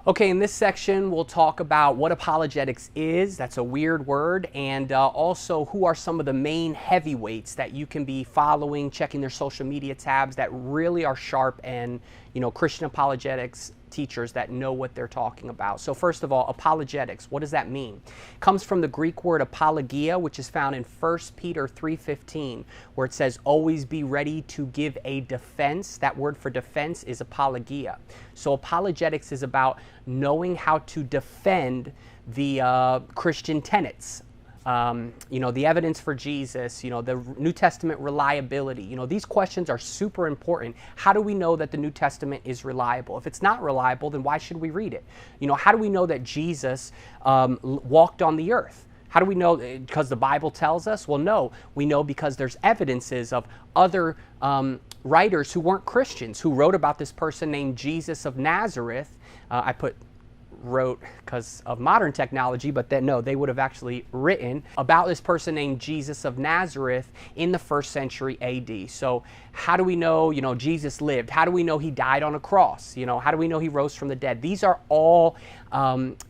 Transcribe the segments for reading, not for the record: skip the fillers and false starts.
Okay, in this section, we'll talk about what apologetics is. That's a weird word. And also, who are some of the main heavyweights that you can be following, checking their social media tabs that really are sharp and, Christian apologetics teachers that know what they're talking about. So first of all, apologetics, what does that mean? It comes from the Greek word apologia, which is found in 1 Peter 3:15, where it says, always be ready to give a defense. That word for defense is apologia. So apologetics is about knowing how to defend the Christian tenets. The evidence for Jesus, the New Testament reliability. These questions are super important. How do we know that the New Testament is reliable? If it's not reliable, then why should we read it? How do we know that Jesus walked on the earth? How do we know? Because the Bible tells us? Well, no. We know because there's evidences of other writers who weren't Christians who wrote about this person named Jesus of Nazareth. Wrote because of modern technology, but then no, they would have actually written about this person named Jesus of Nazareth in the 1st century AD. So how do we know, Jesus lived? How do we know he died on a cross? How do we know he rose from the dead? These are all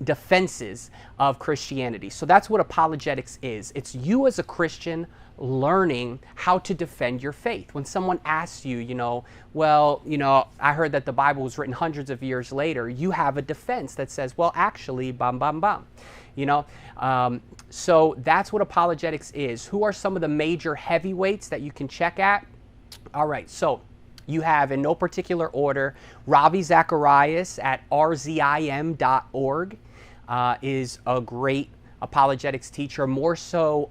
defenses of Christianity. So that's what apologetics is. It's you as a Christian learning how to defend your faith. When someone asks you, I heard that the Bible was written hundreds of years later, you have a defense that says, well, actually, bam, bam, bam. So that's what apologetics is. Who are some of the major heavyweights that you can check at? All right, so you have, in no particular order, Ravi Zacharias at rzim.org is a great apologetics teacher, more so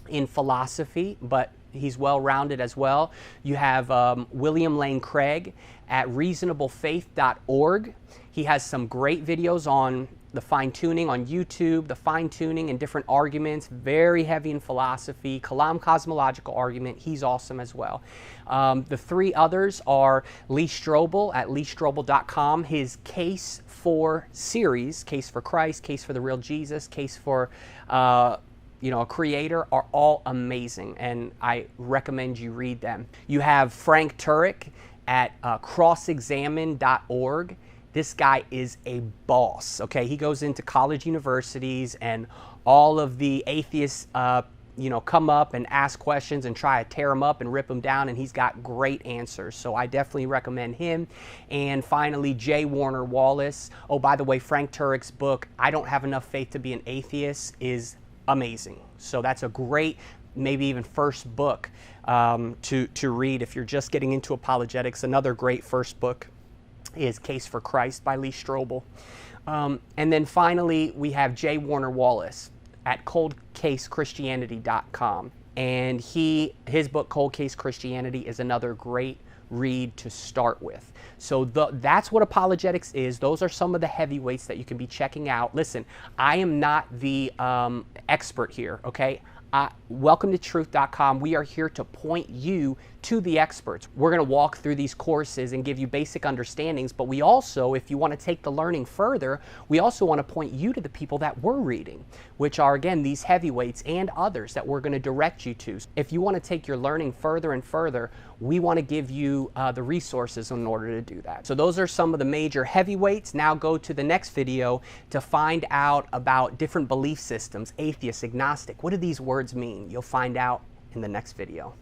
in philosophy, but he's well-rounded as well. You have William Lane Craig at reasonablefaith.org. He has some great videos on the fine-tuning on YouTube, the fine-tuning and different arguments, very heavy in philosophy, Kalam cosmological argument. He's awesome as well. The three others are Lee Strobel at leestrobel.com. His Case for series, Case for Christ, Case for the Real Jesus, Case for a creator, are all amazing, and I recommend you read them. You have Frank Turek at crossexamine.org. This guy is a boss, okay? He goes into college universities, and all of the atheists come up and ask questions and try to tear him up and rip him down, and he's got great answers. So I definitely recommend him. And finally, Warner Wallace. Oh, by the way, Frank Turek's book, I Don't Have Enough Faith to Be an Atheist, is amazing. So that's a great, maybe even first book to read if you're just getting into apologetics. Another great first book is Case for Christ by Lee Strobel. And then finally, we have Warner Wallace at coldcasechristianity.com. And his book, Cold Case Christianity, is another great read to start with. So that's what apologetics is. Those are some of the heavyweights that you can be checking out. Listen, I am not the expert here, okay? Welcome to truth.com. We are here to point you to the experts. We're going to walk through these courses and give you basic understandings, but we also, if you want to take the learning further, we also want to point you to the people that we're reading, which are, again, these heavyweights and others that we're going to direct you to. If you want to take your learning further and further, we want to give you the resources in order to do that. So those are some of the major heavyweights. Now go to the next video to find out about different belief systems, atheist, agnostic. What do these words mean? You'll find out in the next video.